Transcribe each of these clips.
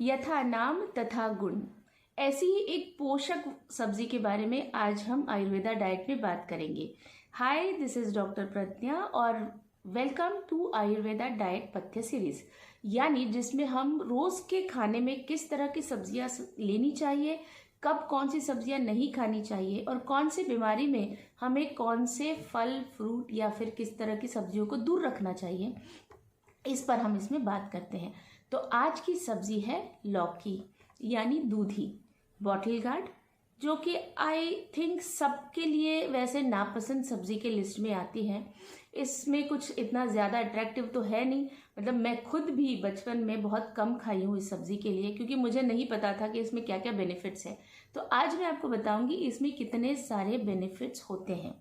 यथा नाम तथा गुण। ऐसी ही एक पोषक सब्जी के बारे में आज हम आयुर्वेदा डाइट में बात करेंगे। हाय, दिस इज डॉक्टर प्रज्ञा और वेलकम टू आयुर्वेदा डाइट पथ्य सीरीज, यानी जिसमें हम रोज के खाने में किस तरह की सब्जियां लेनी चाहिए, कब कौन सी सब्जियां नहीं खानी चाहिए और कौन सी बीमारी में हमें कौन से फल फ्रूट या फिर किस तरह की सब्जियों को दूर रखना चाहिए, इस पर हम इसमें बात करते हैं। तो आज की सब्जी है लौकी यानी दूधी, बॉटल गार्ड, जो कि आई थिंक सबके लिए वैसे नापसंद सब्जी के लिस्ट में आती है। इसमें कुछ इतना ज़्यादा अट्रैक्टिव तो है नहीं, मतलब मैं खुद भी बचपन में बहुत कम खाई हूँ इस सब्जी के लिए, क्योंकि मुझे नहीं पता था कि इसमें क्या क्या बेनिफिट्स हैं। तो आज मैं आपको बताऊंगी इसमें कितने सारे बेनिफिट्स होते हैं।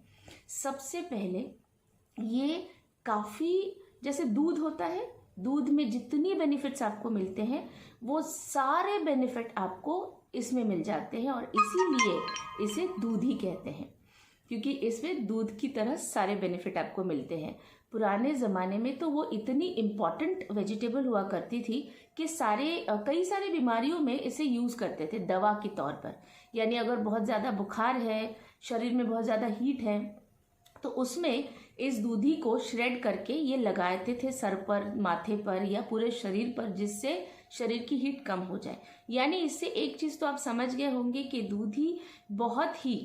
सबसे पहले ये काफ़ी, जैसे दूध होता है, दूध में जितनी बेनिफिट्स आपको मिलते हैं वो सारे बेनिफिट आपको इसमें मिल जाते हैं और इसीलिए इसे दूधी कहते हैं, क्योंकि इसमें दूध की तरह सारे बेनिफिट आपको मिलते हैं। पुराने ज़माने में तो वो इतनी इम्पॉर्टेंट वेजिटेबल हुआ करती थी कि कई सारी बीमारियों में इसे यूज़ करते थे दवा के तौर पर। यानी अगर बहुत ज़्यादा बुखार है, शरीर में बहुत ज़्यादा हीट है, तो उसमें इस दूधी को श्रेड करके ये लगाते थे सर पर, माथे पर या पूरे शरीर पर, जिससे शरीर की हीट कम हो जाए। यानी इससे एक चीज़ तो आप समझ गए होंगे कि दूधी बहुत ही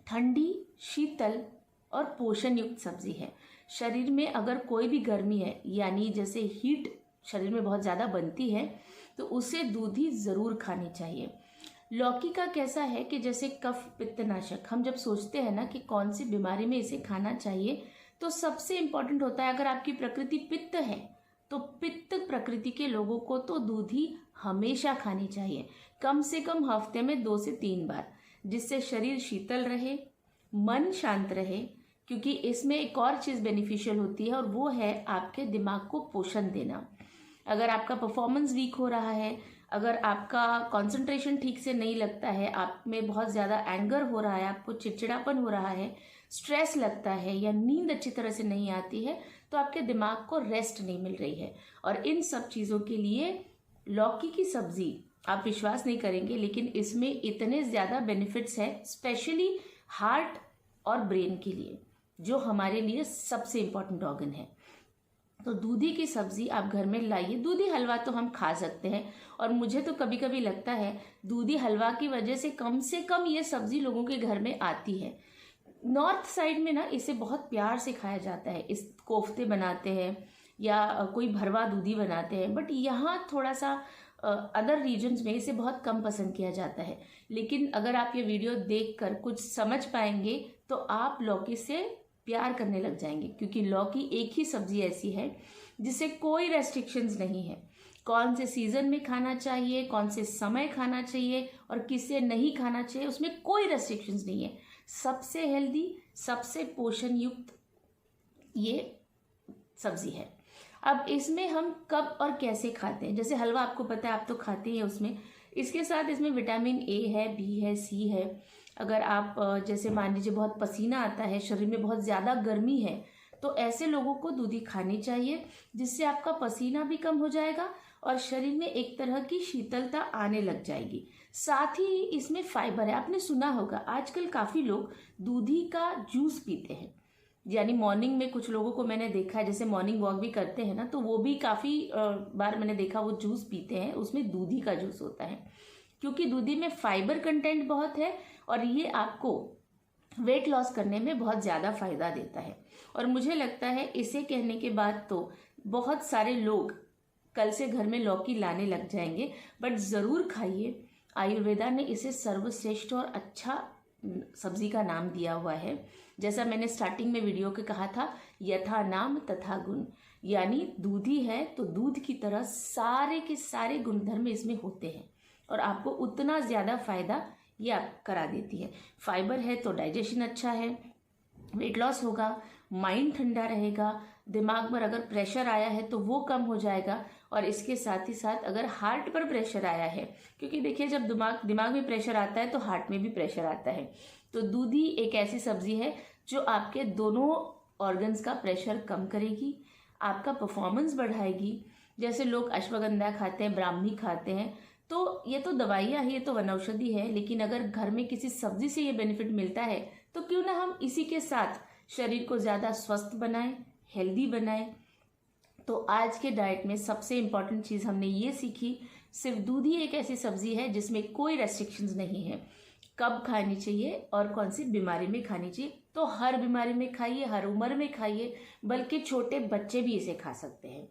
ठंडी, शीतल और पोषण युक्त सब्जी है। शरीर में अगर कोई भी गर्मी है, यानी जैसे हीट शरीर में बहुत ज़्यादा बनती है, तो उसे दूधी ज़रूर खानी चाहिए। लौकी का कैसा है कि जैसे कफ पित्तनाशक, हम जब सोचते हैं ना कि कौन सी बीमारी में इसे खाना चाहिए, तो सबसे इम्पॉर्टेंट होता है, अगर आपकी प्रकृति पित्त है तो पित्त प्रकृति के लोगों को तो दूधी हमेशा खानी चाहिए, कम से कम हफ्ते में 2 से 3 बार, जिससे शरीर शीतल रहे, मन शांत रहे। क्योंकि इसमें एक और चीज़ बेनिफिशियल होती है और वो है आपके दिमाग को पोषण देना। अगर आपका परफॉर्मेंस वीक हो रहा है, अगर आपका कंसंट्रेशन ठीक से नहीं लगता है, आप में बहुत ज़्यादा एंगर हो रहा है, आपको चिड़चिड़ापन हो रहा है, स्ट्रेस लगता है या नींद अच्छी तरह से नहीं आती है, तो आपके दिमाग को रेस्ट नहीं मिल रही है। और इन सब चीज़ों के लिए लौकी की सब्ज़ी, आप विश्वास नहीं करेंगे, लेकिन इसमें इतने ज़्यादा बेनिफिट्स हैं, स्पेशली हार्ट और ब्रेन के लिए, जो हमारे लिए सबसे इम्पॉर्टेंट ऑर्गन है। तो दूधी की सब्ज़ी आप घर में लाइए। दूधी हलवा तो हम खा सकते हैं, और मुझे तो कभी कभी लगता है दूधी हलवा की वजह से कम ये सब्ज़ी लोगों के घर में आती है। नॉर्थ साइड में ना इसे बहुत प्यार से खाया जाता है, इस कोफ्ते बनाते हैं या कोई भरवा दूधी बनाते हैं, बट यहाँ थोड़ा सा अदर रीजन्स में इसे बहुत कम पसंद किया जाता है। लेकिन अगर आप ये वीडियो देखकर कुछ समझ पाएंगे तो आप लौकी से प्यार करने लग जाएंगे, क्योंकि लौकी एक ही सब्जी ऐसी है जिसे कोई रेस्ट्रिक्शंस नहीं है। कौन से सीजन में खाना चाहिए, कौन से समय खाना चाहिए और किसे नहीं खाना चाहिए, उसमें कोई रेस्ट्रिक्शंस नहीं है। सबसे हेल्दी, सबसे पोषण युक्त ये सब्जी है। अब इसमें हम कब और कैसे खाते हैं, जैसे हलवा आपको पता है, आप तो खाते हैं उसमें। इसके साथ इसमें विटामिन ए है, बी है, सी है। अगर आप जैसे मान लीजिए बहुत पसीना आता है, शरीर में बहुत ज़्यादा गर्मी है, तो ऐसे लोगों को दूधी खानी चाहिए, जिससे आपका पसीना भी कम हो जाएगा और शरीर में एक तरह की शीतलता आने लग जाएगी। साथ ही इसमें फाइबर है। आपने सुना होगा आजकल काफ़ी लोग दूधी का जूस पीते हैं, यानी मॉर्निंग में कुछ लोगों को मैंने देखा है, जैसे मॉर्निंग वॉक भी करते हैं ना, तो वो भी काफ़ी बार मैंने देखा वो जूस पीते हैं, उसमें दूधी का जूस होता है, क्योंकि दूधी में फाइबर कंटेंट बहुत है और ये आपको वेट लॉस करने में बहुत ज़्यादा फायदा देता है। और मुझे लगता है इसे कहने के बाद तो बहुत सारे लोग कल से घर में लौकी लाने लग जाएंगे, बट ज़रूर खाइए। आयुर्वेदा ने इसे सर्वश्रेष्ठ और अच्छा सब्जी का नाम दिया हुआ है। जैसा मैंने स्टार्टिंग में वीडियो के कहा था, यथा नाम तथा गुण, यानी दूधी है तो दूध की तरह सारे के सारे गुणधर्म इसमें होते हैं और आपको उतना ज़्यादा फायदा ये आप करा देती है। फाइबर है तो डाइजेशन अच्छा है, वेट लॉस होगा, माइंड ठंडा रहेगा, दिमाग पर अगर प्रेशर आया है तो वो कम हो जाएगा, और इसके साथ ही साथ अगर हार्ट पर प्रेशर आया है, क्योंकि देखिए जब दिमाग में प्रेशर आता है तो हार्ट में भी प्रेशर आता है, तो दूधी एक ऐसी सब्जी है जो आपके दोनों ऑर्गन्स का प्रेशर कम करेगी, आपका परफॉर्मेंस बढ़ाएगी, जैसे लोग अश्वगंधा खाते हैं, ब्राह्मी खाते हैं, तो ये तो दवाइयाँ है, ये तो वनौषधि है, लेकिन अगर घर में किसी सब्जी से ये बेनिफिट मिलता है तो क्यों ना हम इसी के साथ शरीर को ज़्यादा स्वस्थ बनाएं, हेल्दी बनाएं। तो आज के डाइट में सबसे इम्पॉर्टेंट चीज़ हमने ये सीखी, सिर्फ दूध ही एक ऐसी सब्जी है जिसमें कोई रेस्ट्रिक्शंस नहीं है, कब खानी चाहिए और कौन सी बीमारी में खानी चाहिए। तो हर बीमारी में खाइए, हर उम्र में खाइए, बल्कि छोटे बच्चे भी इसे खा सकते हैं।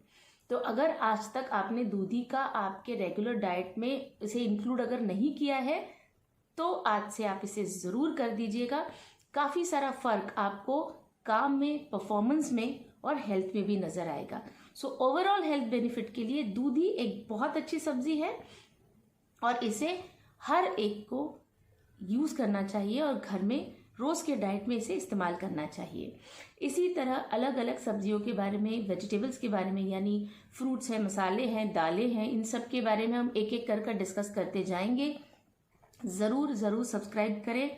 तो अगर आज तक आपने दूधी का आपके रेगुलर डाइट में इसे इंक्लूड अगर नहीं किया है तो आज से आप इसे ज़रूर कर दीजिएगा। काफ़ी सारा फ़र्क आपको काम में, परफॉर्मेंस में और हेल्थ में भी नज़र आएगा। सो ओवरऑल हेल्थ बेनिफिट के लिए दूधी एक बहुत अच्छी सब्जी है और इसे हर एक को यूज़ करना चाहिए और घर में रोज़ के डाइट में इसे इस्तेमाल करना चाहिए। इसी तरह अलग अलग सब्जियों के बारे में, वेजिटेबल्स के बारे में, यानी फ्रूट्स हैं, मसाले हैं, दालें हैं, इन सब के बारे में हम एक एक कर डिस्कस करते जाएंगे। ज़रूर सब्सक्राइब करें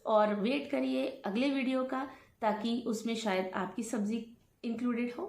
और वेट करिए अगले वीडियो का, ताकि उसमें शायद आपकी सब्जी इंक्लूडेड हो।